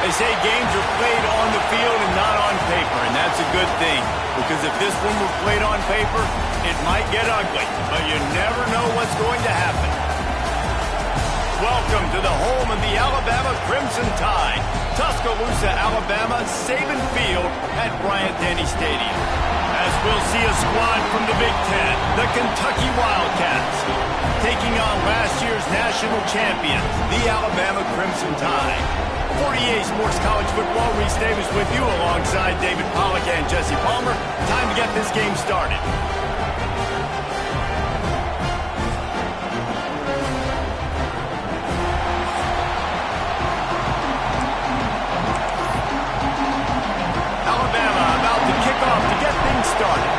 They say games are played on the field and not on paper, and that's a good thing. Because if this one were played on paper, it might get ugly, but you never know what's going to happen. Welcome to the home of the Alabama Crimson Tide, Tuscaloosa, Alabama, Saban Field at Bryant-Denny Stadium. As we'll see a squad from the Big Ten, the Kentucky Wildcats, taking on last year's national champions, the Alabama Crimson Tide. 48 Sports College Football, Reese Davis with you alongside David Pollack and Jesse Palmer. Time to get this game started. Alabama about to kick off to get things started.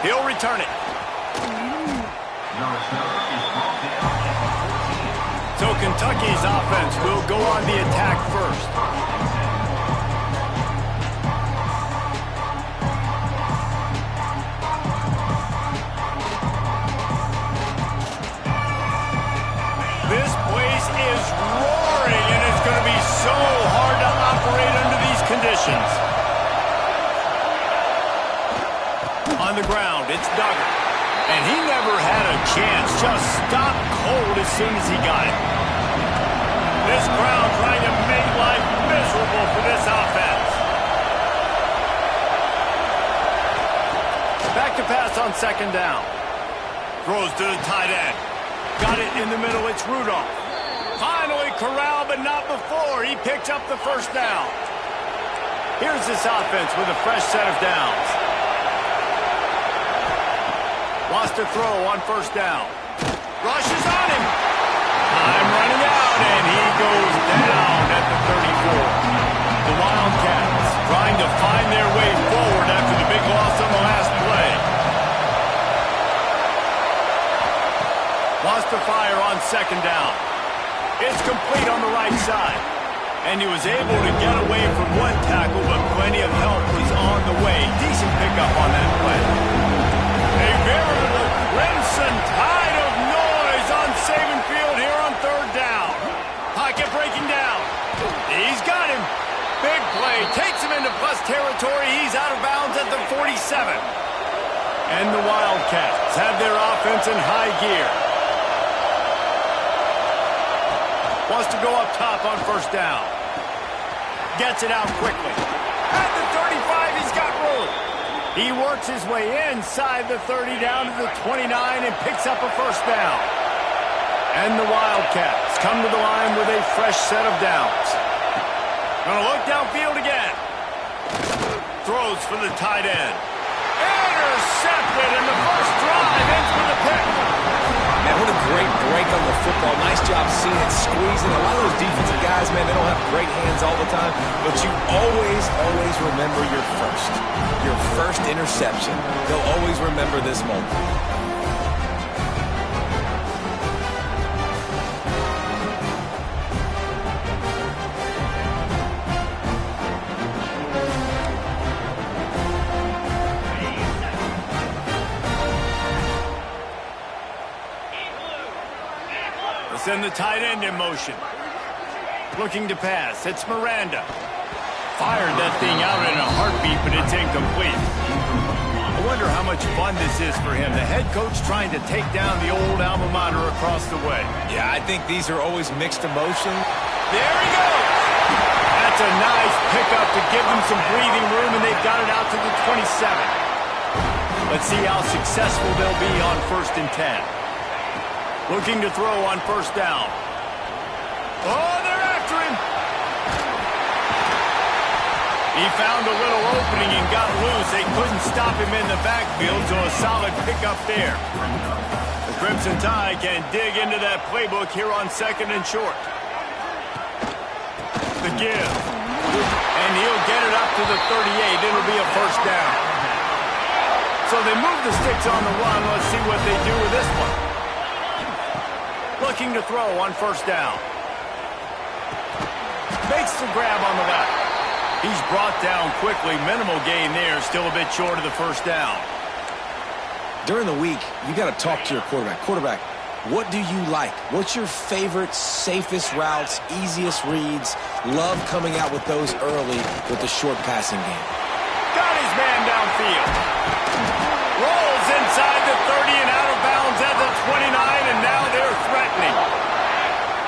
He'll return it. So Kentucky's offense will go on the attack first. This place is roaring, and it's going to be so hard to operate under these conditions. On the ground, it's Duggar. And he never had a chance, just stopped cold as soon as he got it. This crowd trying to make life miserable for this offense. Back to pass on second down. Throws to the tight end. Got it in the middle, it's Rudolph. Finally corralled, but not before. He picked up the first down. Here's this offense with a fresh set of downs. Wants to throw on first down. Rushes on him. Time running out, and he goes down at the 34. The Wildcats trying to find their way forward after the big loss on the last play. Wants to fire on second down. It's complete on the right side. And he was able to get away from one tackle, but plenty of help was on the way. Decent pickup on that play. A veritable crimson tide of noise on Saban Field here on third down. Pocket breaking down. He's got him. Big play. Takes him into plus territory. He's out of bounds at the 47. And the Wildcats have their offense in high gear. Wants to go up top on first down. Gets it out quickly. At the 35, he's got room. He works his way inside the 30 down to the 29 and picks up a first down. And the Wildcats come to the line with a fresh set of downs. Gonna look downfield again. Throws for the tight end. Intercepted, and the first drive ends with a pick. Man, what a great break on the football. Nice job seeing it, squeezing. A lot of those defensive guys, man, they don't have great hands all the time, but you always remember your first interception. They'll always remember this moment. Send the tight end in motion. Looking to pass. It's Miranda. Fired that thing out in a heartbeat, but it's incomplete. I wonder how much fun this is for him. The head coach trying to take down the old alma mater across the way. Yeah, I think these are always mixed emotions. There he goes. That's a nice pickup to give them some breathing room, and they've got it out to the 27. Let's see how successful they'll be on 1st and 10. Looking to throw on first down. Oh, they're after him. He found a little opening and got loose. They couldn't stop him in the backfield, so a solid pickup there. The Crimson Tide can dig into that playbook here on 2nd and short. The give. And he'll get it up to the 38. It'll be a first down. So they move the sticks on the run. Let's see what they do with this one. Looking to throw on first down. Makes the grab on the left. He's brought down quickly. Minimal gain there. Still a bit short of the first down. During the week, you got to talk to your quarterback. Quarterback, what do you like? What's your favorite, safest routes, easiest reads? Love coming out with those early with the short passing game. Got his man downfield. Rolls inside the 30 and out of bounds at the 29, and now they're threatening.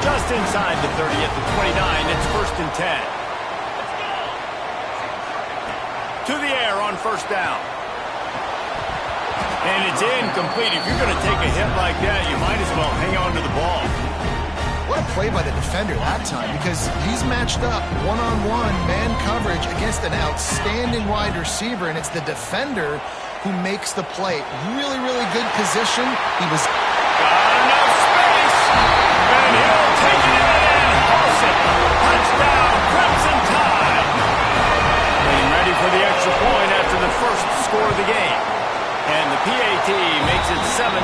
Just inside the 30 at the 29, it's 1st and 10. To the air on 1st down. And it's incomplete. If you're going to take a hit like that, you might as well hang on to the ball. What a play by the defender that time, because he's matched up one-on-one man coverage against an outstanding wide receiver, and it's the defender who makes the play. Really, really good position. He was... Got enough space, and he'll take it in and house it. Touchdown, Crimson Tide. Getting ready for the extra point after the first score of the game. And the PAT makes it 7-0.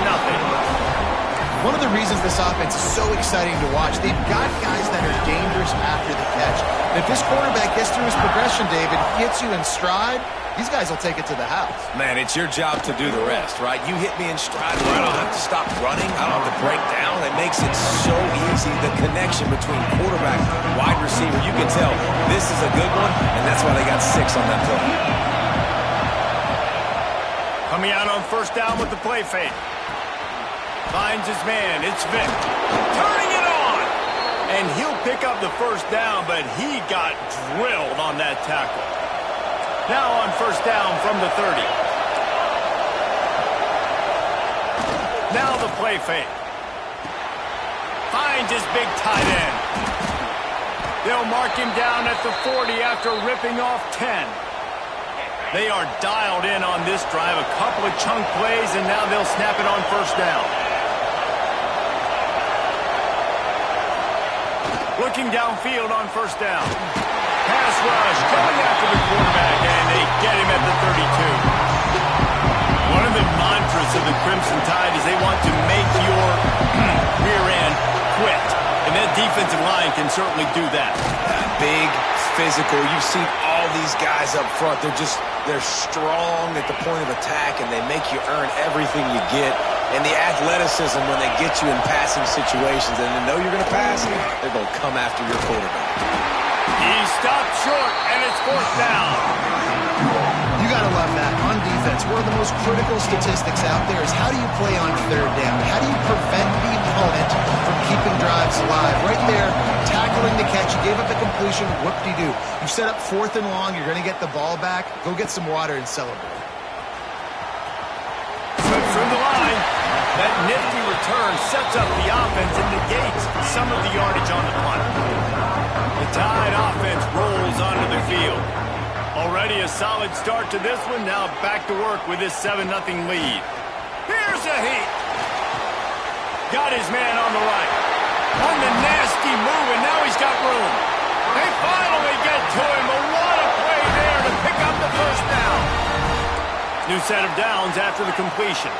One of the reasons this offense is so exciting to watch, they've got guys that are dangerous after the catch. And if this quarterback gets through his progression, David, hits you in stride, these guys will take it to the house. Man, it's your job to do the rest, right? You hit me in stride where I don't have to stop running. I don't have to break down. It makes it so easy, the connection between quarterback and wide receiver. You can tell this is a good one, and that's why they got 6 on that play. Coming out on 1st down with the play fake. Finds his man. It's Vick. Turning it on. And he'll pick up the 1st down, but he got drilled on that tackle. Now on 1st down from the 30. Now the play fake. Finds his big tight end. They'll mark him down at the 40 after ripping off 10. They are dialed in on this drive. A couple of chunk plays, and now they'll snap it on 1st down. Looking downfield on 1st down. Pass rush coming after the quarterback, and they get him at the 32. One of the mantras of the Crimson Tide is they want to make your rear end quit. And that defensive line can certainly do that. Big, physical. You've seen all these guys up front. They're strong at the point of attack, and they make you earn everything you get. And the athleticism when they get you in passing situations, and they know you're going to pass, they're going to come after your quarterback. He stopped short, and it's 4th down. You got to love that. On defense, one of the most critical statistics out there is how do you play on 3rd down? How do you prevent the opponent from keeping drives alive? Right there, tackling the catch. You gave up the completion. Whoop-de-doo. You set up 4th and long. You're going to get the ball back. Go get some water and celebrate. Slips from the line. That nifty return sets up the offense and negates some of the yardage on the punt. The Tide offense rolls onto the field. Already a solid start to this one. Now back to work with this 7-0 lead. Here's a heat. Got his man on the right. On the nasty move, and now he's got room. They finally get to him. But what a play there to pick up the 1st down. New set of downs after the completion.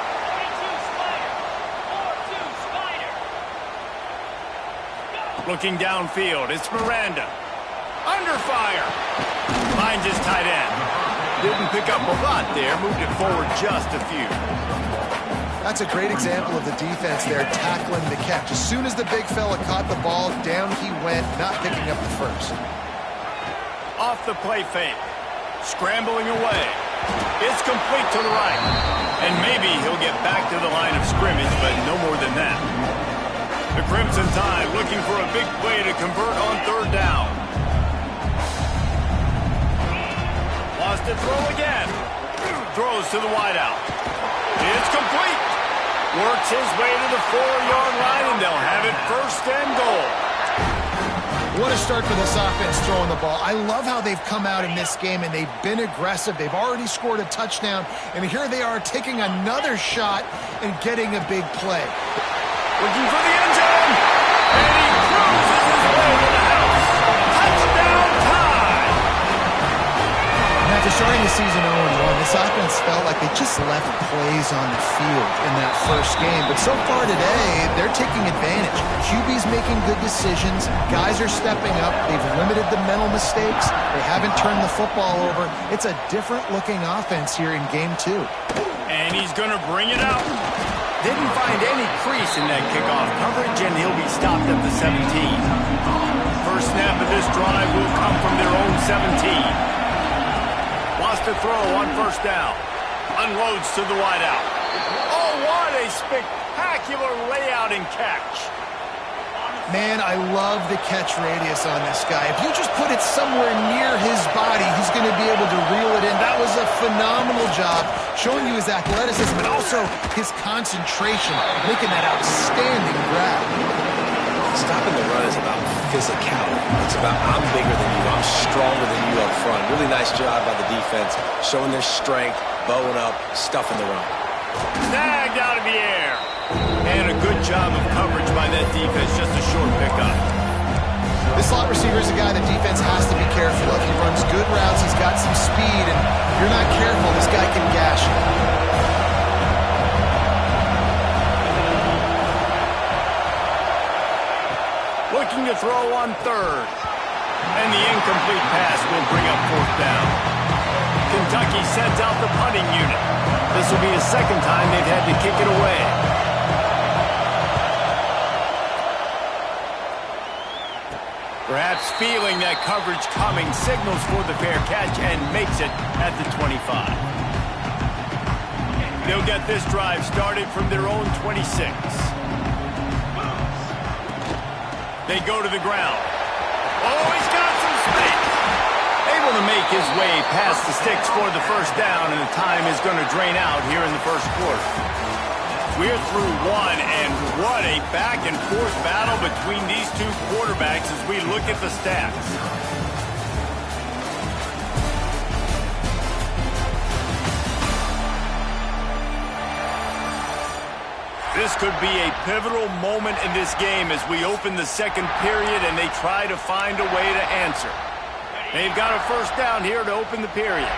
Looking downfield, it's Miranda. Under fire. Finds his tight end. Didn't pick up a lot there. Moved it forward just a few. That's a great example of the defense there, tackling the catch. As soon as the big fella caught the ball, down he went, not picking up the 1st. Off the play fake. Scrambling away. It's complete to the right. And maybe he'll get back to the line of scrimmage, but no more than that. The Crimson Tide looking for a big play to convert on 3rd down. Lost to throw again. Throws to the wideout. It's complete. Works his way to the 4-yard line, and they'll have it 1st and goal. What a start for this offense throwing the ball. I love how they've come out in this game, and they've been aggressive. They've already scored a touchdown, and here they are taking another shot and getting a big play. Looking for the end zone, and he cruises his way to the house. Touchdown Tide! And after starting the season 0-1, this this offense felt like they just left plays on the field in that first game. But so far today, they're taking advantage. QB's making good decisions. Guys are stepping up. They've limited the mental mistakes. They haven't turned the football over. It's a different-looking offense here in Game 2. And he's going to bring it out. Didn't find any crease in that kickoff coverage, and he'll be stopped at the 17. First snap of this drive will come from their own 17. Wants to throw on first down. Unloads to the wideout. Oh, what a spectacular layout and catch. Man, I love the catch radius on this guy. If you just put it somewhere near his body, he's going to be able to reel it in. That was a phenomenal job, showing you his athleticism and also his concentration, making that outstanding grab. Stopping the run is about physicality. It's about I'm bigger than you, I'm stronger than you up front. Really nice job by the defense, showing their strength, bowing up, stuffing the run. Snagged out of the air. And a good job of coverage by that defense, just a short pickup. This slot receiver is a guy the defense has to be careful of. He runs good routes, he's got some speed, and if you're not careful, this guy can gash you. Looking to throw on third. And the incomplete pass will bring up fourth down. Kentucky sends out the punting unit. This will be the second time they've had to kick it away. Perhaps feeling that coverage coming, signals for the fair catch and makes it at the 25. They'll get this drive started from their own 26. They go to the ground. Oh, he's got some space. Able to make his way past the sticks for the first down, and the time is going to drain out here in the first quarter. We're through one, and what a back-and-forth battle between these two quarterbacks as we look at the stats. This could be a pivotal moment in this game as we open the second period and they try to find a way to answer. They've got a first down here to open the period.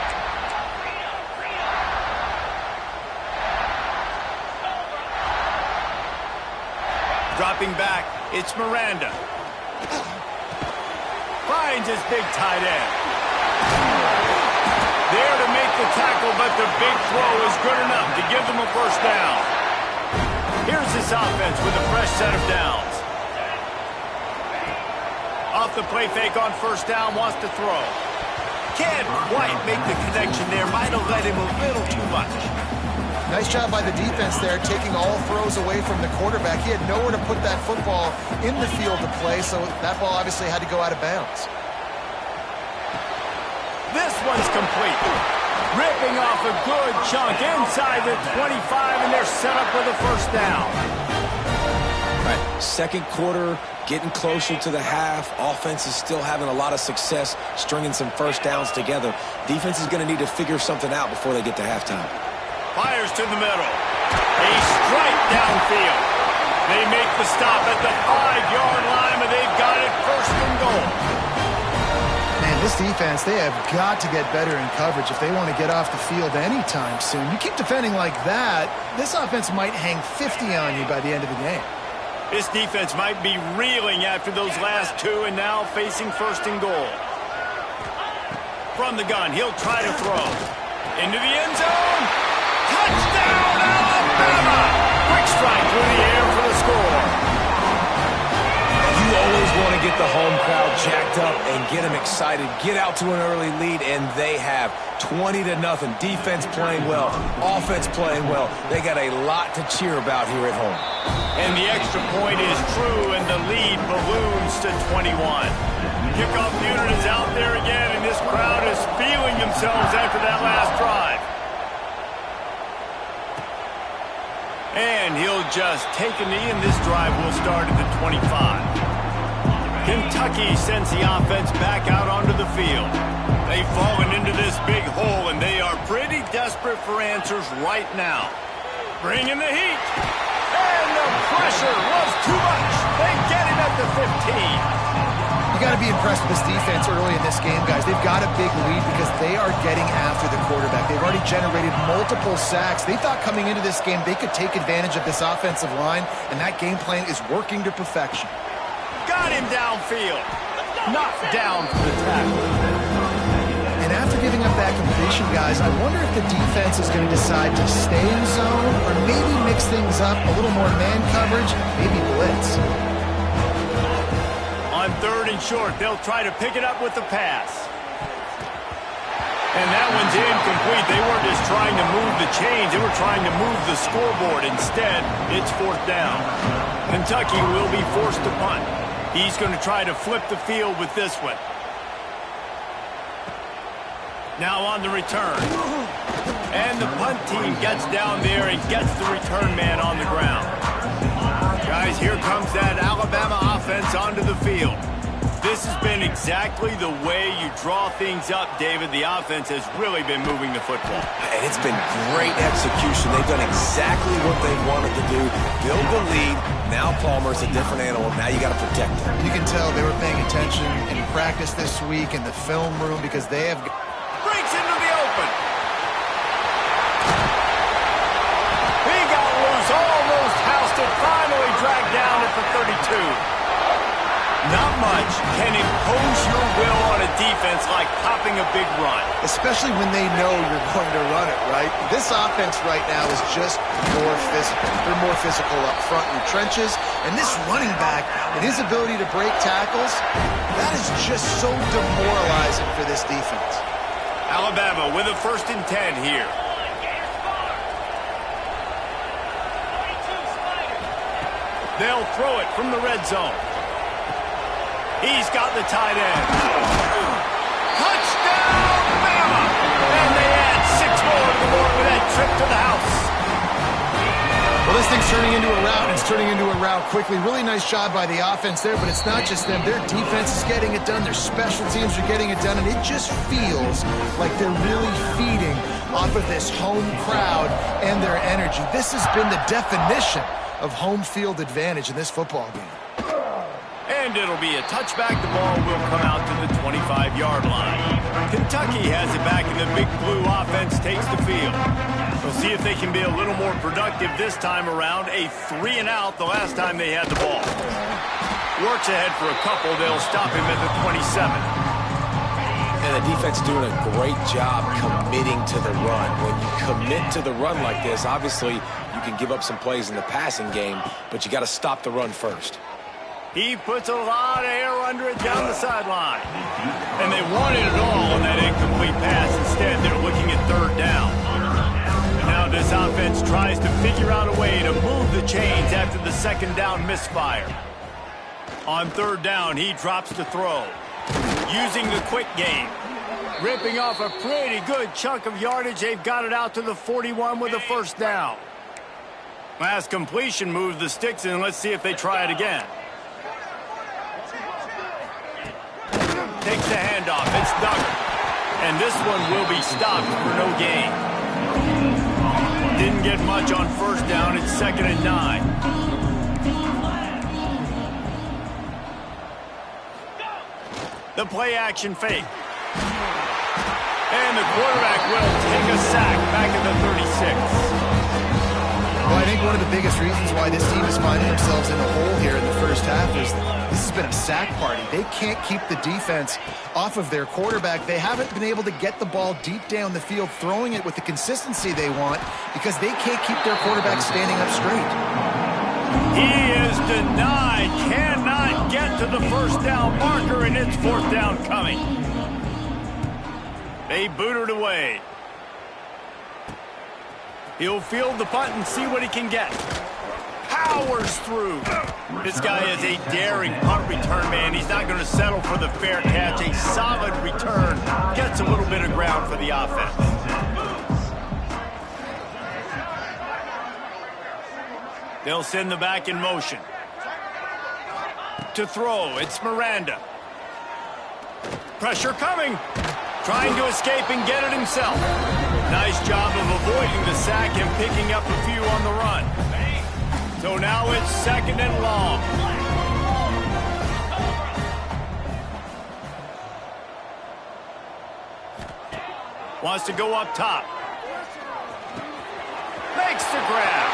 Dropping back, it's Miranda. Finds his big tight end. There to make the tackle, but the big throw is good enough to give them a first down. Here's this offense with a fresh set of downs. Off the play fake on first down, wants to throw. Can't quite make the connection there. Might have let him a little too much. Nice job by the defense there, taking all throws away from the quarterback. He had nowhere to put that football in the field to play, so that ball obviously had to go out of bounds. This one's complete. Ripping off a good chunk inside the 25, and they're set up with a first down. Right, second quarter, getting closer to the half. Offense is still having a lot of success stringing some first downs together. Defense is going to need to figure something out before they get to halftime. Fires to the middle. A strike downfield. They make the stop at the 5-yard line, and they've got it first and goal. Man, this defense, they have got to get better in coverage if they want to get off the field anytime soon. You keep defending like that, this offense might hang 50 on you by the end of the game. This defense might be reeling after those last two and now facing first and goal. From the gun, he'll try to throw. Into the end zone. Touchdown, Alabama! Quick strike through the air for the score. You always want to get the home crowd jacked up and get them excited. Get out to an early lead, and they have 20-0. Defense playing well, offense playing well. They got a lot to cheer about here at home. And the extra point is true, and the lead balloons to 21. Kickoff unit is out there again, and this crowd is feeling themselves after that last drive. And he'll just take a knee, and this drive will start at the 25. Kentucky sends the offense back out onto the field. They've fallen into this big hole, and they are pretty desperate for answers right now. Bringing the heat. And the pressure was too much. They get him at the 15. You got got to be impressed with this defense early in this game, guys. They've got a big lead because they are getting after the quarterback. They've already generated multiple sacks. They thought coming into this game they could take advantage of this offensive line, and that game plan is working to perfection. Got him downfield. Knocked down for the tackle. And after giving up that completion, guys, I wonder if the defense is going to decide to stay in zone or maybe mix things up, a little more man coverage, maybe blitz. On 3rd and short, they'll try to pick it up with the pass. And that one's incomplete. They weren't just trying to move the chains. They were trying to move the scoreboard. Instead, it's 4th down. Kentucky will be forced to punt. He's going to try to flip the field with this one. Now on the return. And the punt team gets down there and gets the return man on the ground. Guys, here comes that Alabama offense onto the field. This has been exactly the way you draw things up, David. The offense has really been moving the football. And it's been great execution. They've done exactly what they wanted to do. Build the lead. Now Palmer's a different animal. Now you got to protect him. You can tell they were paying attention in practice this week in the film room because they have... Breaks into the open. He got loose, almost housed it, finally dragged down at the 32. Not much can impose your will on a defense like popping a big run. Especially when they know you're going to run it, right? This offense right now is just more physical. They're more physical up front in the trenches. And this running back and his ability to break tackles, that is just so demoralizing for this defense. Alabama with a 1st and 10 here. They'll throw it from the red zone. He's got the tight end. Touchdown, Bama! And they add 6 more to the board with that trip to the house. Well, this thing's turning into a rout, and it's turning into a rout quickly. Really nice job by the offense there, but it's not just them. Their defense is getting it done. Their special teams are getting it done, and it just feels like they're really feeding off of this home crowd and their energy. This has been the definition of home field advantage in this football game. And it'll be a touchback. The ball will come out to the 25-yard line. Kentucky has it back, and the Big Blue offense takes the field. We'll see if they can be a little more productive this time around. A 3-and-out the last time they had the ball. Works ahead for a couple. They'll stop him at the 27. And the defense doing a great job committing to the run. When you commit to the run like this, obviously you can give up some plays in the passing game, but you got to stop the run first. He puts a lot of air under it down the sideline. And they wanted it all on that incomplete pass. Instead, they're looking at 3rd down. And now this offense tries to figure out a way to move the chains after the 2nd down misfire. On 3rd down, he drops to throw. Using the quick game. Ripping off a pretty good chunk of yardage. They've got it out to the 41 with a 1st down. Last completion moved the sticks in. Let's see if they try it again. Takes the handoff. It's Duggar. And this one will be stopped for no gain. Didn't get much on 1st down. It's 2nd and 9. The play action fake. And the quarterback will take a sack back at the 36. Well, I think one of the biggest reasons why this team is finding themselves in a hole here in the first half is this has been a sack party. They can't keep the defense off of their quarterback. They haven't been able to get the ball deep down the field, throwing it with the consistency they want because they can't keep their quarterback standing up straight. He is denied. Cannot get to the 1st down marker, and it's 4th down coming. They boot it away. He'll field the punt and see what he can get. Powers through. This guy is a daring punt return man. He's not going to settle for the fair catch. A solid return. Gets a little bit of ground for the offense. They'll send the back in motion. To throw, it's Miranda. Pressure coming. Trying to escape and get it himself. Nice job of avoiding the sack and picking up a few on the run. So now it's 2nd and long. Wants to go up top. Makes the grab.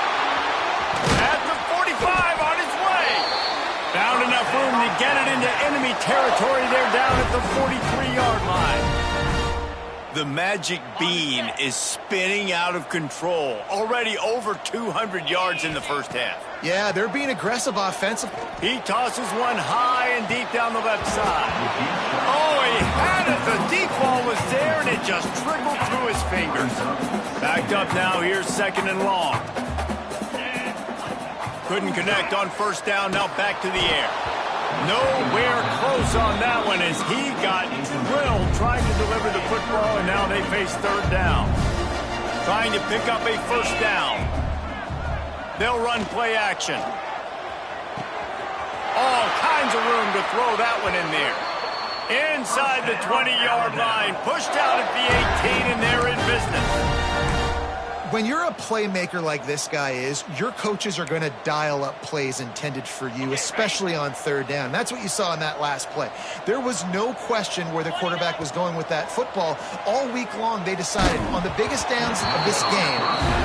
At the 45 on his way. Found enough room to get it into enemy territory. They're down at the 43-yard line. The magic bean is spinning out of control. Already over 200 yards in the first half. Yeah, they're being aggressive offensively. He tosses one high and deep down the left side. Oh, he had it. The deep ball was there, and it just trickled through his fingers. Backed up now. Here's second and long. Couldn't connect on first down. Now back to the air. Nowhere close on that one as he got drilled trying to deliver the football, and now they face third down. Trying to pick up a first down. They'll run play action. All kinds of room to throw that one in there. Inside the 20-yard line, pushed out at the 18, and they're in business. When you're a playmaker like this guy is, your coaches are going to dial up plays intended for you, especially on third down. That's what you saw in that last play. There was no question where the quarterback was going with that football. All week long, they decided on the biggest downs of this game,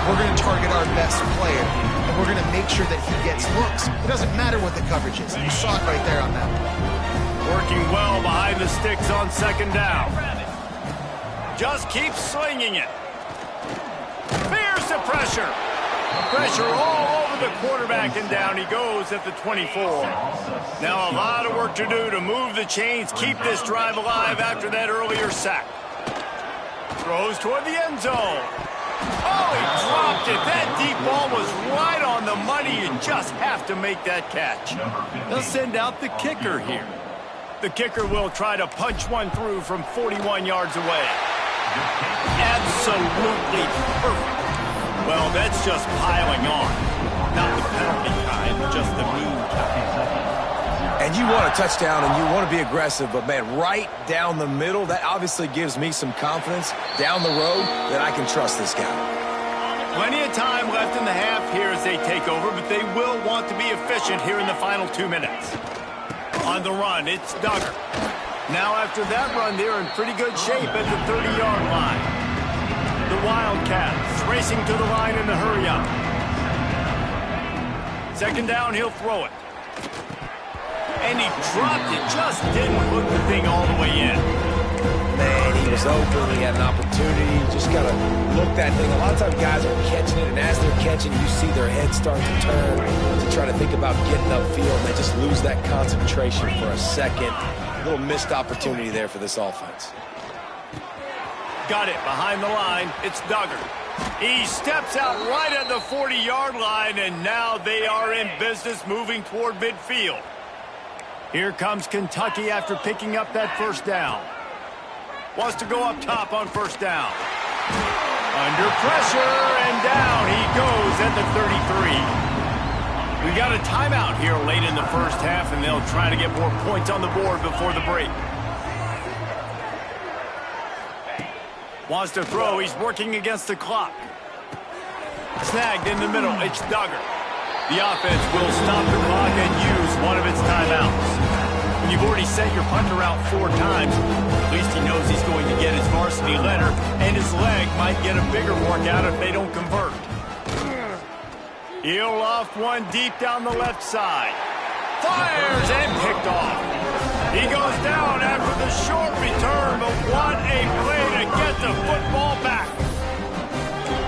we're going to target our best player, and we're going to make sure that he gets looks. It doesn't matter what the coverage is. You saw it right there on that one. Working well behind the sticks on second down. Just keep slinging it. Fears the pressure. Pressure all over the quarterback, and down he goes at the 24. Now a lot of work to do to move the chains, keep this drive alive after that earlier sack. Throws toward the end zone. Oh, he dropped it. That deep ball was right on the money. You just have to make that catch. They'll send out the kicker here. The kicker will try to punch one through from 41 yards away. Absolutely perfect. Well, that's just piling on. Not the penalty kind, just the mean kind. And you want a touchdown and you want to be aggressive, but man, right down the middle, that obviously gives me some confidence down the road that I can trust this guy. Plenty of time left in the half here as they take over, but they will want to be efficient here in the final 2 minutes. On the run, it's Duggar. Now after that run, they're in pretty good shape at the 30-yard line. The Wildcats racing to the line in the hurry-up. Second down, he'll throw it. And he dropped it, just didn't hook the thing all the way in. Man, he was open, he had an opportunity, just got to look that thing. A lot of times guys are catching it, and as they're catching, you see their head start to turn to try to think about getting upfield, and they just lose that concentration for a second. A little missed opportunity there for this offense. Got it behind the line. It's Duggar. He steps out right at the 40-yard line, and now they are in business moving toward midfield. Here comes Kentucky after picking up that first down. Wants to go up top on first down. Under pressure, and down he goes at the 33. We got a timeout here late in the first half, and they'll try to get more points on the board before the break. Wants to throw. He's working against the clock. Snagged in the middle. It's Duggar. The offense will stop the clock and use one of its timeouts. When you've already sent your punter out 4 times, at least he knows he's going to get his varsity letter, and his leg might get a bigger workout if they don't convert. He'll loft one deep down the left side. Fires and picked off. He goes down after the short return, but what a play to get the football back.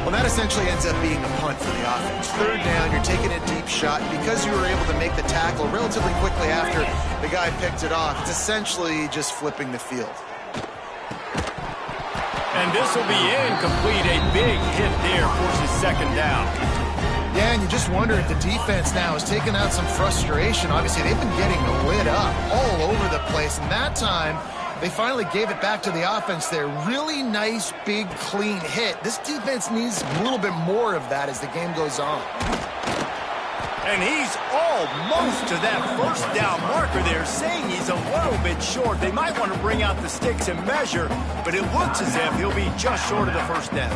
Well, that essentially ends up being a punt for the offense. Third down, you're taking a deep shot. Because you were able to make the tackle relatively quickly after the guy picked it off, it's essentially just flipping the field. And this will be incomplete. A big hit there forces second down. Yeah, and you just wonder if the defense now is taking out some frustration. Obviously, they've been getting lit up all over the place, and that time they finally gave it back to the offense there. Really nice, big, clean hit. This defense needs a little bit more of that as the game goes on. And he's almost to that first down marker there, saying he's a little bit short. They might want to bring out the sticks and measure, but it looks as if he'll be just short of the first down.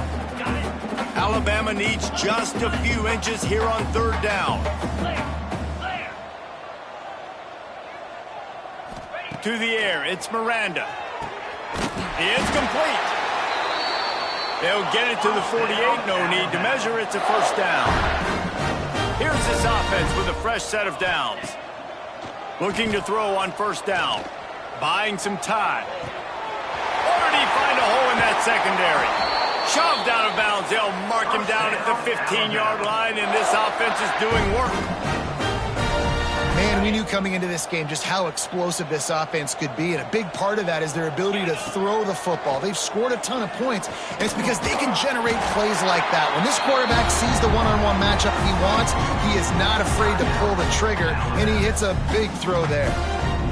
Alabama needs just a few inches here on third down. To the air, it's Miranda. It's complete. They'll get it to the 48, no need to measure, it's a first down. Here's this offense with a fresh set of downs. Looking to throw on first down. Buying some time. Or did he find a hole in that secondary? Shoved out of bounds. They'll mark him down at the 15-yard line, and this offense is doing work. Man, we knew coming into this game just how explosive this offense could be, and a big part of that is their ability to throw the football. They've scored a ton of points, and it's because they can generate plays like that. When this quarterback sees the one-on-one matchup he wants, he is not afraid to pull the trigger, and he hits a big throw there.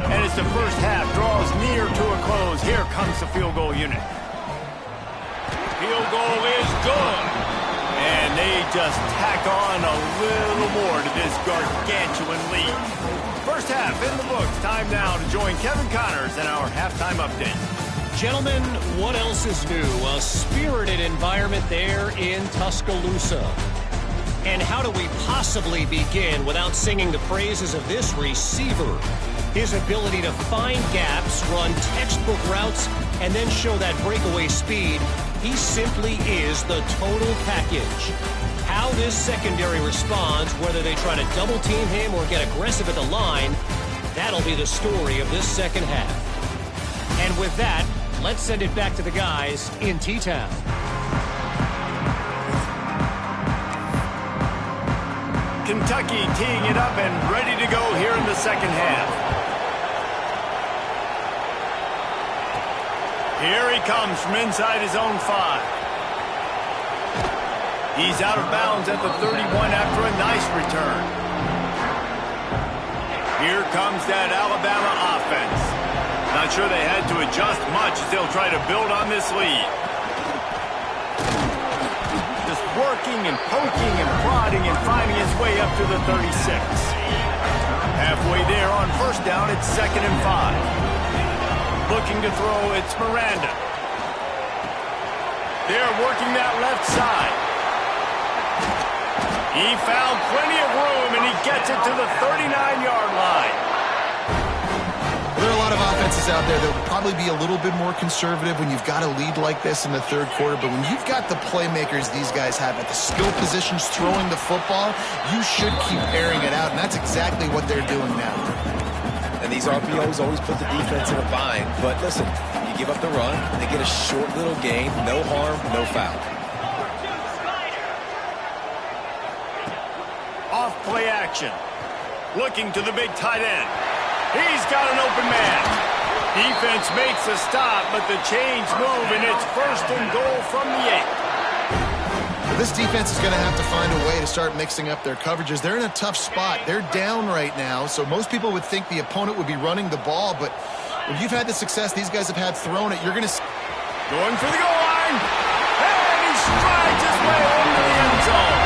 And as the first half draws near to a close, here comes the field goal unit. Field goal is good. And they just tack on a little more to this gargantuan lead. First half in the books. Time now to join Kevin Connors in our halftime update. Gentlemen, what else is new? A spirited environment there in Tuscaloosa. And how do we possibly begin without singing the praises of this receiver? His ability to find gaps, run textbook routes, and then show that breakaway speed. He simply is the total package. How this secondary responds, whether they try to double team him or get aggressive at the line, that'll be the story of this second half. And with that, let's send it back to the guys in T-Town. Kentucky teeing it up and ready to go here in the second half. Here he comes from inside his own 5. He's out of bounds at the 31 after a nice return. Here comes that Alabama offense. Not sure they had to adjust much as they'll try to build on this lead. Just working and poking and prodding and finding his way up to the 36. Halfway there on first down, it's 2nd and 5. Looking to throw, it's Miranda. They're working that left side. He found plenty of room, and he gets it to the 39-yard line. There are a lot of offenses out there that will probably be a little bit more conservative when you've got a lead like this in the third quarter, but when you've got the playmakers these guys have at the skill positions throwing the football, you should keep airing it out, and that's exactly what they're doing now. And these RPOs always put the defense in a bind. But listen, you give up the run, they get a short little gain, no harm, no foul. Off play action. Looking to the big tight end. He's got an open man. Defense makes a stop, but the chains move, and it's 1st and goal from the 8. This defense is going to have to find a way to start mixing up their coverages. They're in a tough spot. They're down right now, so most people would think the opponent would be running the ball, but when you've had the success these guys have had throwing it, you're going to... Going for the goal line, and he strides his way into the end zone.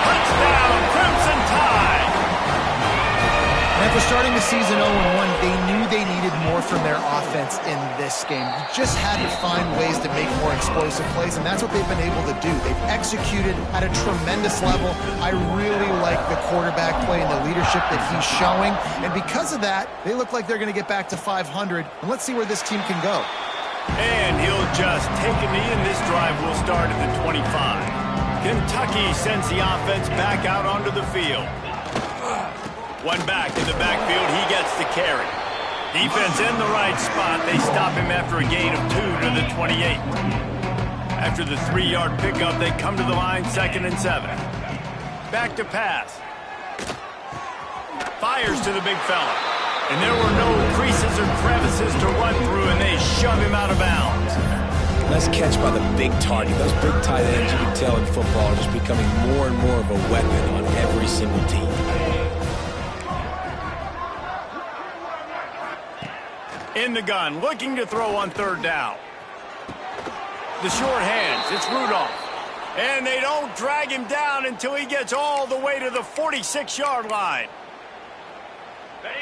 Touchdown, Crimson Tide! And after starting the season 0-1, they knew they needed more from their offense in this game. You just had to find ways to make more explosive plays, and that's what they've been able to do. They've executed at a tremendous level. I really like the quarterback play and the leadership that he's showing, and because of that, they look like they're going to get back to 500, and let's see where this team can go. And he'll just take a knee, and this drive will start at the 25. Kentucky sends the offense back out onto the field. One back in the backfield, he gets the carry. Defense in the right spot. They stop him after a gain of 2 to the 28. After the 3-yard pickup, they come to the line 2nd and 7. Back to pass. Fires to the big fella. And there were no creases or crevices to run through, and they shove him out of bounds. Nice catch by the big target. Those big tight ends, you can tell in football, are just becoming more and more of a weapon on every single team. In the gun, looking to throw on 3rd down. The short hands, it's Rudolph. And they don't drag him down until he gets all the way to the 46-yard line.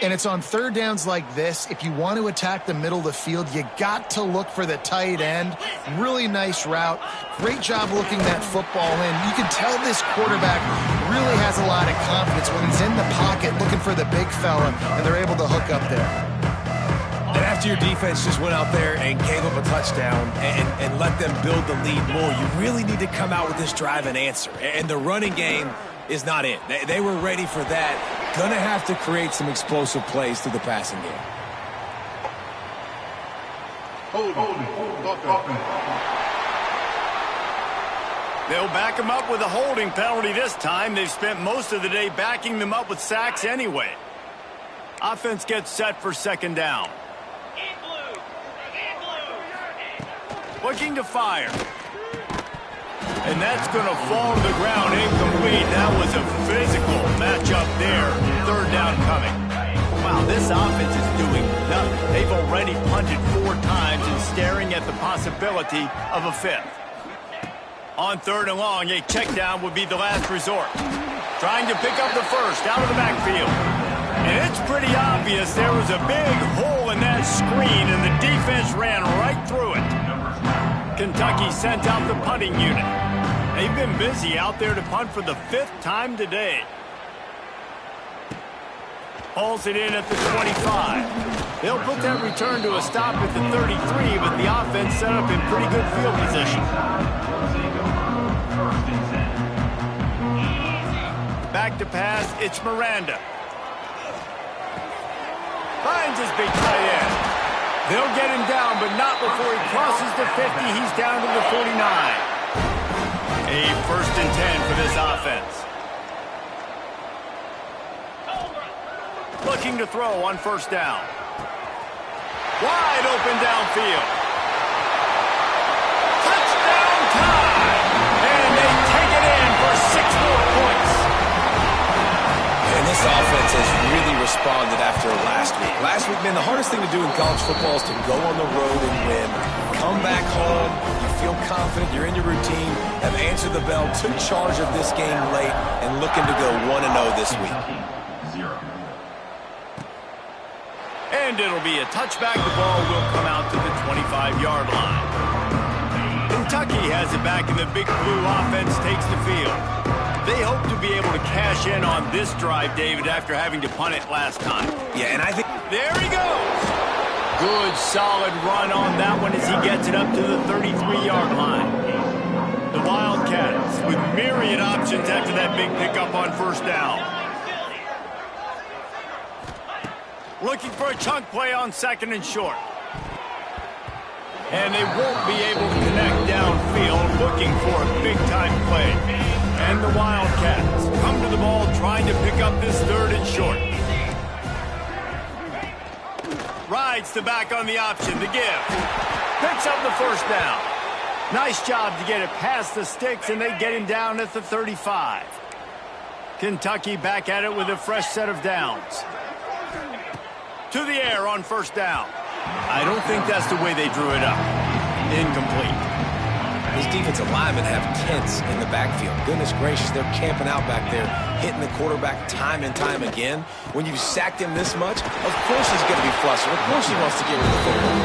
And it's on 3rd downs like this. If you want to attack the middle of the field, you got to look for the tight end. Really nice route. Great job looking that football in. You can tell this quarterback really has a lot of confidence when he's in the pocket looking for the big fella, and they're able to hook up there. And after your defense just went out there and gave up a touchdown and let them build the lead more, you really need to come out with this drive and answer. And the running game is not it. They were ready for that. Going to have to create some explosive plays through the passing game. They'll back him up with a holding penalty this time. They've spent most of the day backing them up with sacks anyway. Offense gets set for second down. Looking to fire. And that's going to fall to the ground incomplete. That was a physical matchup there. Third down coming. Wow, this offense is doing nothing. They've already punted 4 times and staring at the possibility of a 5th. On third and long, a check down would be the last resort. Trying to pick up the first out of the backfield. And it's pretty obvious there was a big hole in that screen, and the defense ran right through it. Kentucky sent out the punting unit. They've been busy out there to punt for the 5th time today. Hauls it in at the 25. They'll put that return to a stop at the 33, but the offense set up in pretty good field position. Back to pass, it's Miranda. Finds his big tight end. They'll get him down, but not before he crosses the 50. He's down to the 49. A 1st and 10 for this offense. Looking to throw on first down. Wide open downfield. Touchdown time! And they take it in for 6 more points. And this offense has really responded after last week. Last week, man, the hardest thing to do in college football is to go on the road and win. Come back home, you feel confident, you're in your routine, have answered the bell, took charge of this game late, and looking to go 1-0 this week. And it'll be a touchback. The ball will come out to the 25-yard line. Kentucky has it back, and the Big Blue offense takes the field. They hope to be able to cash in on this drive, David, after having to punt it last time. Yeah, and I think... There he goes! Good, solid run on that one as he gets it up to the 33-yard line. The Wildcats with myriad options after that big pickup on first down. Looking for a chunk play on 2nd and short. And they won't be able to connect downfield, looking for a big-time play. And the Wildcats come to the ball trying to pick up this 3rd and short. Rides the back on the option, the give. Picks up the first down. Nice job to get it past the sticks, and they get him down at the 35. Kentucky back at it with a fresh set of downs. To the air on first down. I don't think that's the way they drew it up. Incomplete. These defensive linemen have tents in the backfield. Goodness gracious, they're camping out back there, hitting the quarterback time and time again. When you've sacked him this much, of course he's going to be flustered. Of course he wants to get rid of the football.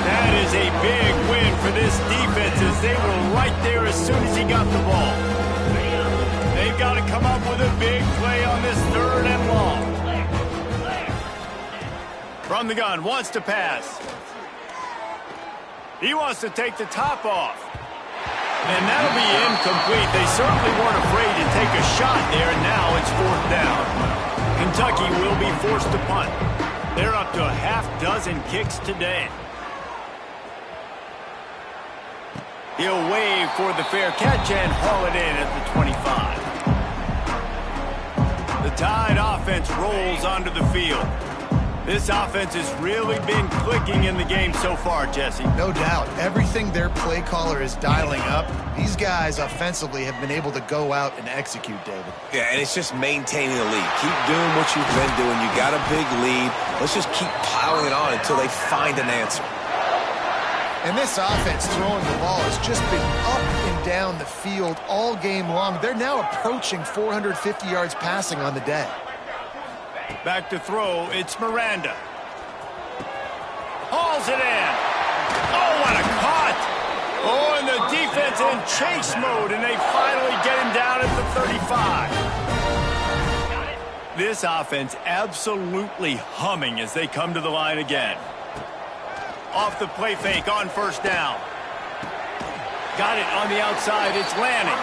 That is a big win for this defense as they were right there as soon as he got the ball. They've got to come up with a big play on this 3rd and long. From the gun, wants to pass. He wants to take the top off. And that'll be incomplete. They certainly weren't afraid to take a shot there, and now it's 4th down. Kentucky will be forced to punt. They're up to a half-dozen kicks today. He'll wave for the fair catch and haul it in at the 25. The Tide offense rolls onto the field. This offense has really been clicking in the game so far, Jesse. No doubt. Everything their play caller is dialing up, these guys offensively have been able to go out and execute, David. Yeah, and it's just maintaining the lead. Keep doing what you've been doing. You got a big lead. Let's just keep piling it on until they find an answer. And this offense throwing the ball has just been up and down the field all game long. They're now approaching 450 yards passing on the day. Back to throw, it's Miranda. Hauls it in. Oh, what a caught. Oh, and the defense in chase mode, and they finally get him down at the 35. This offense absolutely humming as they come to the line again. Off the play fake on first down. Got it on the outside. It's Lanning.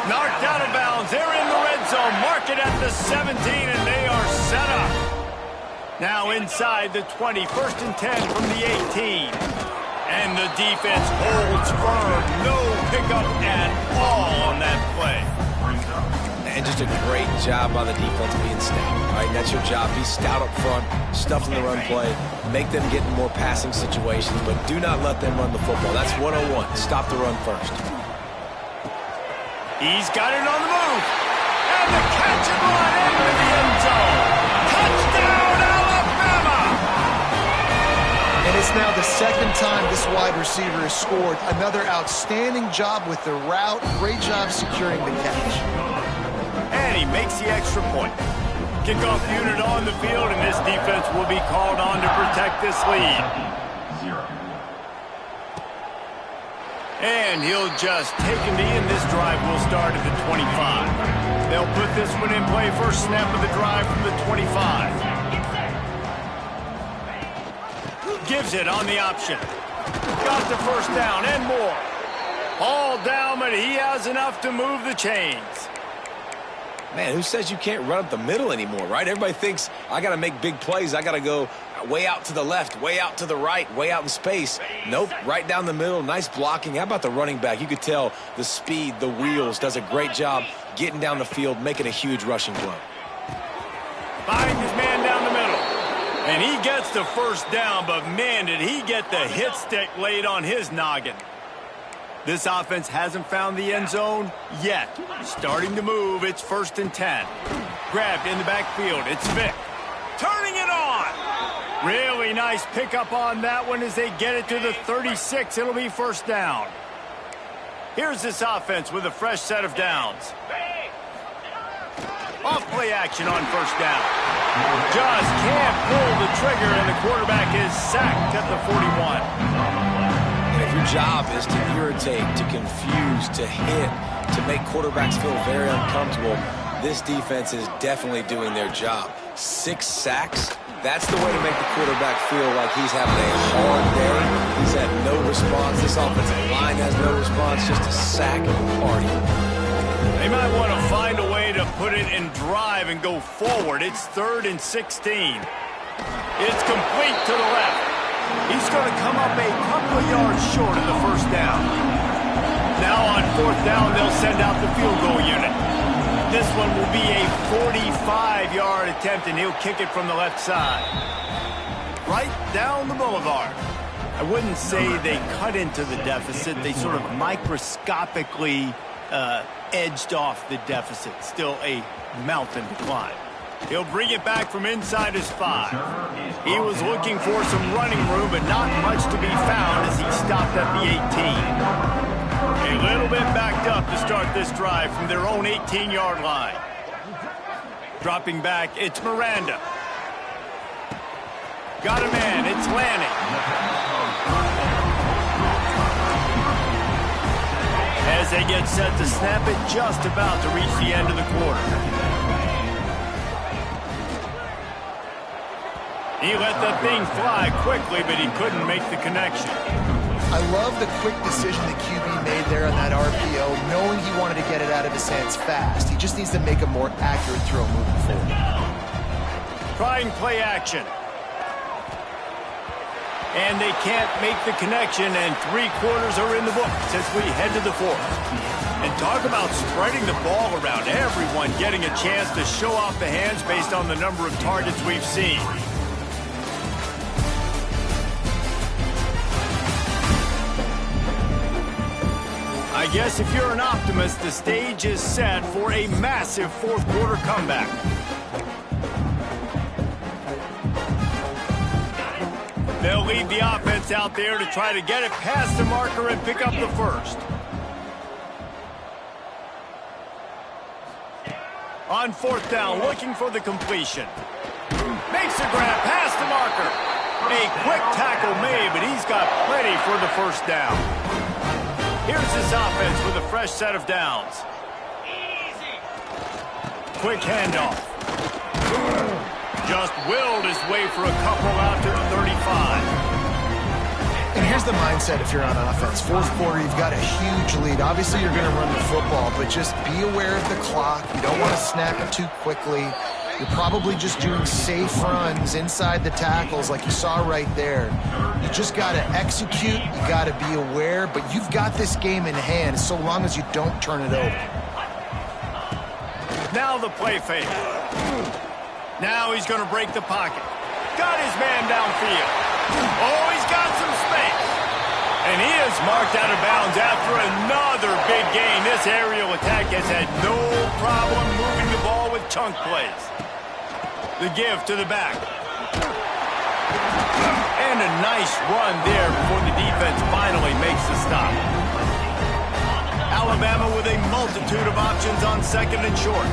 Knocked out of bounds. They're in the red zone. Mark it at the 17, and they are set up. Now inside the 20. 1st and 10 from the 18. And the defense holds firm. No pickup at all on that play. And just a great job by the defense being stout. All right, that's your job. Be stout up front, stuff in the run play, make them get in more passing situations, but do not let them run the football. That's 101. Stop the run first. He's got it on the move. And the catch and run into the end zone. Touchdown, Alabama! And it's now the 2nd time this wide receiver has scored. Another outstanding job with the route. Great job securing the catch. And he makes the extra point. Kickoff unit on the field, and this defense will be called on to protect this lead. And he'll just take a knee, and this drive will start at the 25. They'll put this one in play. First snap of the drive from the 25. Gives it on the option. Got the first down and more. All down, but he has enough to move the chains. Man, who says you can't run up the middle anymore, right? Everybody thinks, I got to make big plays. I got to go way out to the left, way out to the right, way out in space. Nope, right down the middle. Nice blocking. How about the running back? You could tell the speed, the wheels, does a great job getting down the field, making a huge rushing play. Finds his man down the middle. And he gets the first down, but man, did he get the hit stick laid on his noggin. This offense hasn't found the end zone yet. Starting to move. It's 1st and 10. Grabbed in the backfield. It's Vick. Turning it on. Really nice pickup on that one as they get it to the 36. It'll be first down. Here's this offense with a fresh set of downs. Off play action on first down. Just can't pull the trigger, and the quarterback is sacked at the 41. If your job is to irritate, to confuse, to hit, to make quarterbacks feel very uncomfortable, this defense is definitely doing their job. 6 sacks, that's the way to make the quarterback feel like he's having a hard day. He's had no response. This offensive line has no response, just a sack party. They might want to find a way to put it in drive and go forward. It's 3rd and 16. It's complete to the left. He's going to come up a couple of yards short of the first down. Now on 4th down, they'll send out the field goal unit. This one will be a 45-yard attempt, and he'll kick it from the left side. Right down the boulevard. I wouldn't say they cut into the deficit. They sort of microscopically edged off the deficit. Still a mountain to climb. He'll bring it back from inside his 5. He was looking for some running room, but not much to be found as he stopped at the 18. A little bit backed up to start this drive from their own 18-yard line. Dropping back, it's Miranda. Got a man, it's Lanning. As they get set to snap it, just about to reach the end of the quarter. He let that thing fly quickly, but he couldn't make the connection. I love the quick decision the QB made there on that RPO, knowing he wanted to get it out of his hands fast. He just needs to make a more accurate throw moving forward. Trying play action. And they can't make the connection, and 3 quarters are in the books as we head to the 4th. And talk about spreading the ball around. Everyone getting a chance to show off the hands based on the number of targets we've seen. I guess if you're an optimist, the stage is set for a massive 4th quarter comeback. They'll lead the offense out there to try to get it past the marker and pick up the first. On 4th down, looking for the completion. Makes a grab past the marker. A quick tackle made, but he's got plenty for the first down. Here's this offense with a fresh set of downs. Quick handoff. Just willed his way for a couple out to the 35. here's the mindset if you're on offense. Fourth quarter, you've got a huge lead. Obviously, you're going to run the football, but just be aware of the clock. You don't want to snap it too quickly. You're probably just doing safe runs inside the tackles like you saw right there. You just got to execute. You got to be aware, but you've got this game in hand so long as you don't turn it over. Now the play fake. Now he's going to break the pocket. Got his man downfield. Oh, he's got some space. And he is marked out of bounds after another big gain. This aerial attack has had no problem moving the ball with chunk plays. The give to the back. And a nice run there before the defense finally makes the stop. Alabama with a multitude of options on second and short.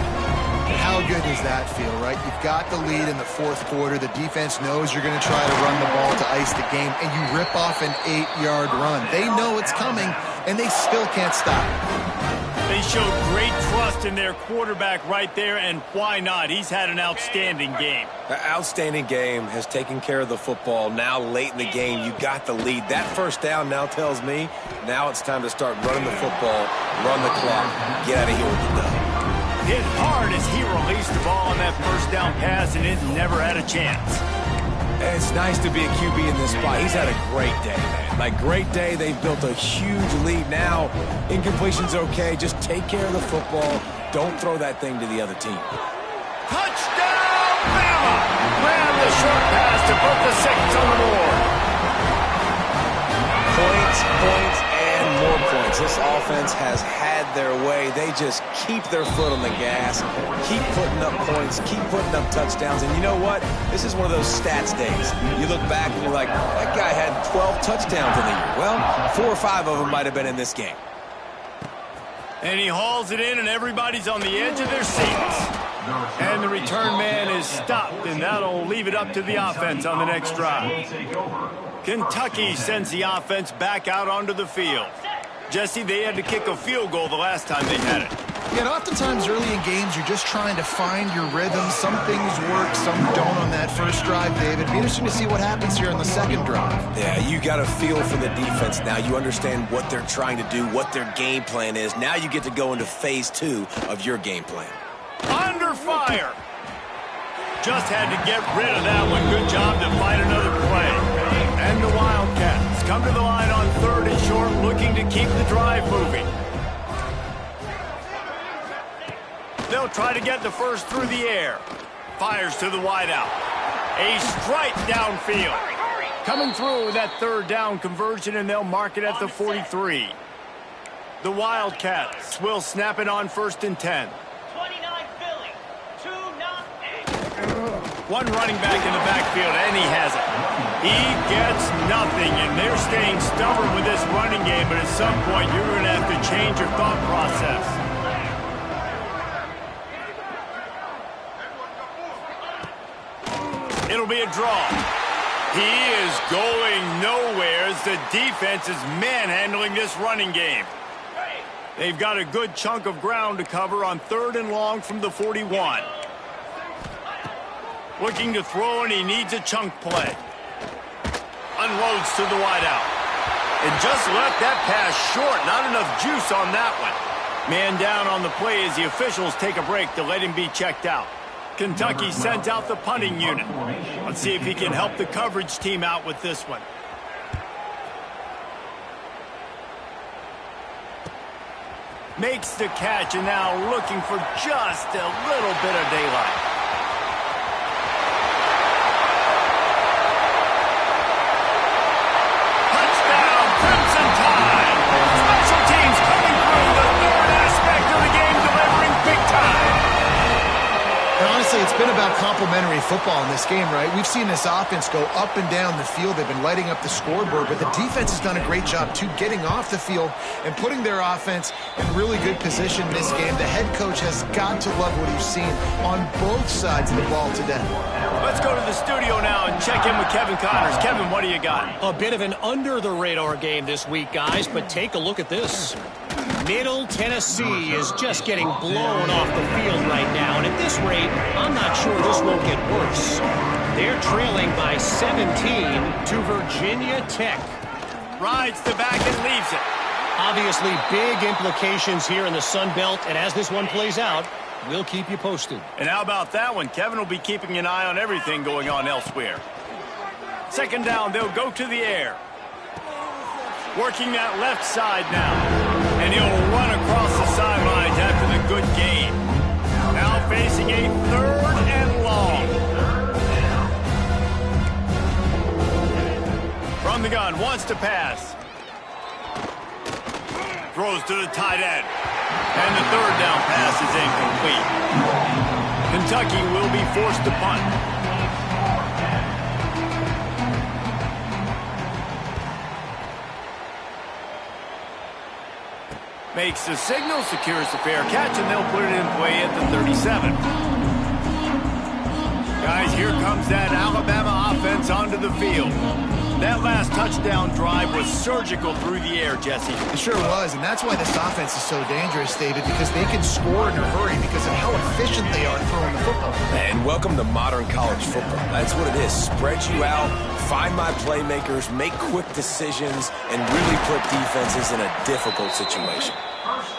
How good does that feel, right? You've got the lead in the fourth quarter. The defense knows you're going to try to run the ball to ice the game, and you rip off an 8-yard run. They know it's coming, and they still can't stop it. They showed great trust in their quarterback right there, and why not? He's had an outstanding game. An outstanding game, has taken care of the football. Now late in the game, you got the lead. That first down now tells me now it's time to start running the football, run the clock, get out of here with the dub. Hit hard as he released the ball on that first down pass, and it never had a chance. It's nice to be a QB in this spot. He's had a great day, man. Like, great day. They've built a huge lead now. Incompletion's okay. Just take care of the football. Don't throw that thing to the other team. Touchdown, Bama! Grab the short pass to put the Saints on the board. Points, and more points. This offense has had their way. They just keep their foot on the gas, keep putting up points, keep putting up touchdowns. And you know what? This is one of those stats days. You look back and you're like, that guy had 12 touchdowns in the year. Well, 4 or 5 of them might have been in this game. And he hauls it in, and everybody's on the edge of their seats. And the return man is stopped, and that'll leave it up to the offense on the next drive. Kentucky sends the offense back out onto the field. Jesse, they had to kick a field goal the last time they had it. Yeah, and oftentimes early in games, you're just trying to find your rhythm. Some things work, some don't on that first drive, David. It'd be interesting to see what happens here on the second drive. Yeah, you got a feel for the defense now. You understand what they're trying to do, what their game plan is. Now you get to go into phase 2 of your game plan. Under fire. Just had to get rid of that one. Good job to find another play. And the Wildcats come to the line on third and short, looking to keep the drive moving. They'll try to get the first through the air. Fires to the wideout. A strike downfield. Coming through with that third down conversion, and they'll mark it at the 43. The Wildcats will snap it on first and 10. One running back in the backfield, and he has it. He gets nothing, and they're staying stubborn with this running game, but at some point you're going to have to change your thought process. It'll be a draw. He is going nowhere as the defense is manhandling this running game. They've got a good chunk of ground to cover on third and long from the 41. Looking to throw, and he needs a chunk play. Unloads to the wideout. And just left that pass short. Not enough juice on that one. Man down on the play as the officials take a break to let him be checked out. Kentucky sends out the punting unit. Let's see if he can help the coverage team out with this one. Makes the catch, and now looking for just a little bit of daylight. It's been about complementary football in this game, right? We've seen this offense go up and down the field. They've been lighting up the scoreboard, but the defense has done a great job, too, getting off the field and putting their offense in really good position in this game. The head coach has got to love what he's seen on both sides of the ball today. Let's go to the studio now and check in with Kevin Connors. Kevin, what do you got? A bit of an under-the-radar game this week, guys, but take a look at this. Middle Tennessee is just getting blown off the field right now, and at this rate, I'm not sure this won't get worse. They're trailing by 17 to Virginia Tech. Rides the back and leaves it. Obviously, big implications here in the Sun Belt, and as this one plays out, we'll keep you posted. And how about that one? Kevin will be keeping an eye on everything going on elsewhere. Second down, they'll go to the air. Working that left side now. And he'll run across the sidelines after the good gain. Now facing a 3rd and long. From the gun, wants to pass. Throws to the tight end. And the 3rd down pass is incomplete. Kentucky will be forced to punt. Makes the signal, secures the fair catch, and they'll put it in play at the 37. Guys, here comes that Alabama offense onto the field. That last touchdown drive was surgical through the air, Jesse. It sure was, and that's why this offense is so dangerous, David, because they can score in a hurry because of how efficient they are throwing the football. And welcome to modern college football. That's what it is. Spread you out, find my playmakers, make quick decisions, and really put defenses in a difficult situation.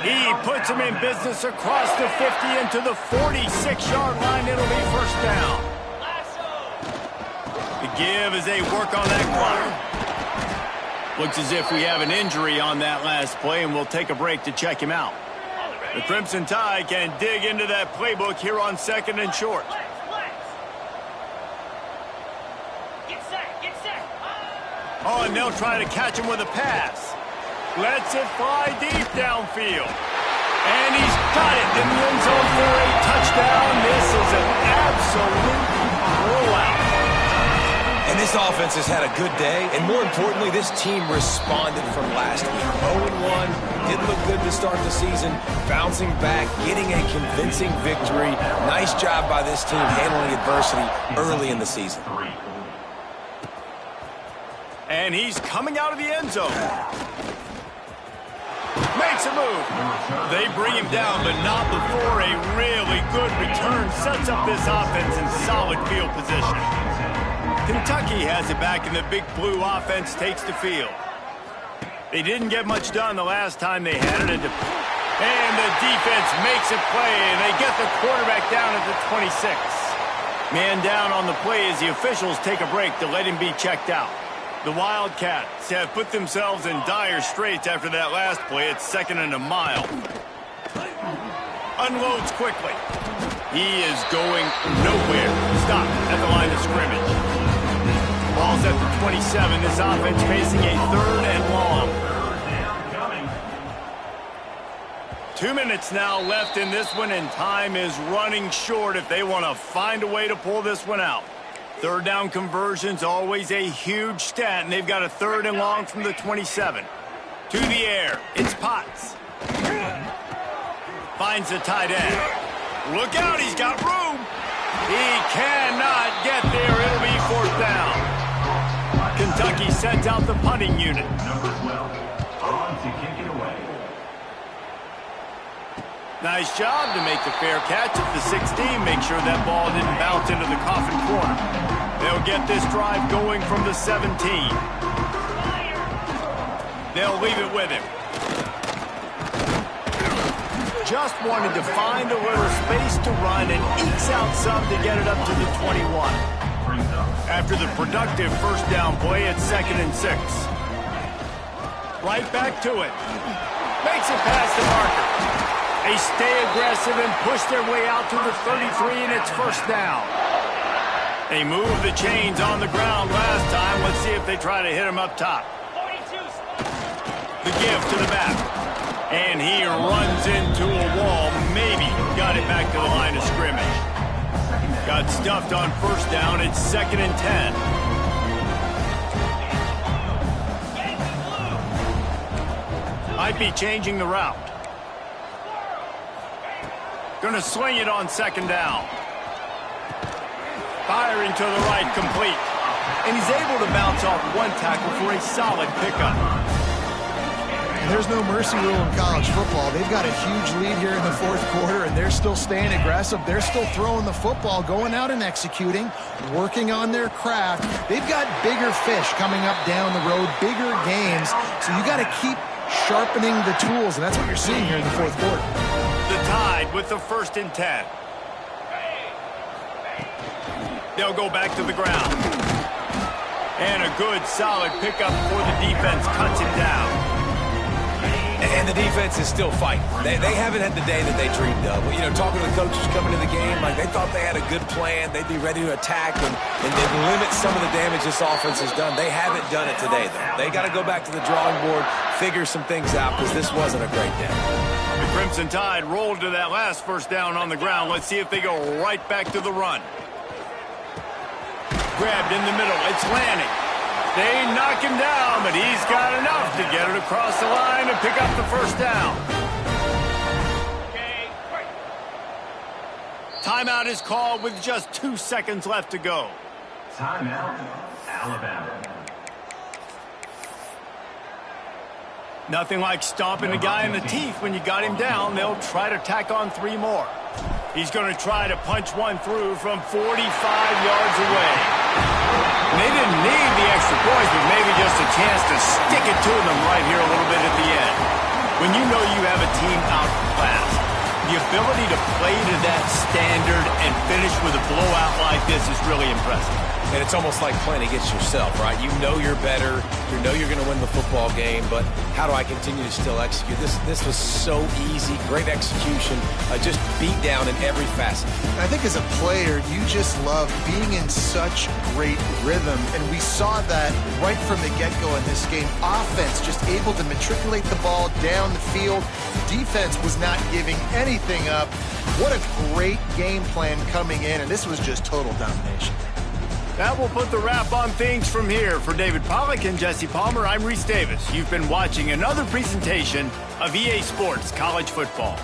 He puts him in business across the 50 into the 46-yard line. It'll be first down. The give as they work on that clock. Looks as if we have an injury on that last play, and we'll take a break to check him out. The Crimson Tide can dig into that playbook here on 2nd and short. Oh, and they'll try to catch him with a pass. Lets it fly deep downfield. And he's got it in the end zone for a touchdown. This is an absolute rollout. And this offense has had a good day, and more importantly, this team responded from last week. 0-1, didn't look good to start the season, bouncing back, getting a convincing victory. Nice job by this team handling adversity early in the season. And he's coming out of the end zone. Makes a move. They bring him down, but not before a really good return sets up this offense in solid field position. Kentucky has it back, and the Big Blue offense takes the field. They didn't get much done the last time they had it. And the defense makes a play, and they get the quarterback down at the 26. Man down on the play as the officials take a break to let him be checked out. The Wildcats have put themselves in dire straits after that last play. It's 2nd and a mile. Unloads quickly. He is going nowhere. Stop at the line of scrimmage. Ball's at the 27. This offense facing a 3rd and long. 2 minutes now left in this one, and time is running short if they want to find a way to pull this one out. 3rd down conversion's always a huge stat, and they've got a 3rd and long from the 27. To the air, it's Potts. Finds the tight end. Look out, he's got room. He cannot get there. It'll be 4th down. Kentucky sends out the punting unit. Number 12, on to kick it away. Nice job to make the fair catch at the 16. Make sure that ball didn't bounce into the coffin corner. They'll get this drive going from the 17. They'll leave it with him. Just wanted to find a little space to run and ekes out some to get it up to the 21. After the productive first down play, it's 2nd and 6. Right back to it. Makes it past the marker. They stay aggressive and push their way out to the 33, and it's 1st down. They move the chains on the ground last time. Let's see if they try to hit him up top. The give to the back. And he runs into a wall. Maybe got it back to the line of scrimmage. Got stuffed on 1st down. It's 2nd and 10. Might be changing the route. Gonna sling it on 2nd down. Firing to the right, complete. And he's able to bounce off one tackle for a solid pickup. There's no mercy rule in college football. They've got a huge lead here in the fourth quarter, and they're still staying aggressive. They're still throwing the football, going out and executing, working on their craft. They've got bigger fish coming up down the road, bigger games. So you got to keep sharpening the tools, and that's what you're seeing here in the fourth quarter. The Tide with the 1st and 10. They'll go back to the ground. And a good, solid pickup for the defense. Cuts him down. And the defense is still fighting. They haven't had the day that they dreamed of. You know, talking to the coaches coming into the game, like they thought they had a good plan. They'd be ready to attack and they'd limit some of the damage this offense has done. They haven't done it today, though. They got to go back to the drawing board, figure some things out, because this wasn't a great day. The Crimson Tide rolled to that last 1st down on the ground. Let's see if they go right back to the run. Grabbed in the middle. It's Lanning. They knock him down, but he's got enough to get it across the line and pick up the 1st down. Timeout is called with just 2 seconds left to go. Timeout, Alabama. Nothing like stomping a guy in the teeth when you got him down. They'll try to tack on 3 more. He's going to try to punch one through from 45 yards away. And they didn't need the extra points, but maybe just a chance to stick it to them right here a little bit at the end. When you know you have a team outclassed, the ability to play to that standard and finish with a blowout like this is really impressive. And it's almost like playing against yourself, right? You know you're better. You know you're going to win the football game, but how do I continue to still execute? This was so easy. Great execution. Just beat down in every facet. I think as a player, you just love being in such great rhythm, and we saw that right from the get-go in this game. Offense just able to matriculate the ball down the field. Defense was not giving anything up. What a great game plan coming in, and this was just total domination. That will put the wrap on things from here. For David Pollack and Jesse Palmer, I'm Reese Davis. You've been watching another presentation of EA Sports College Football.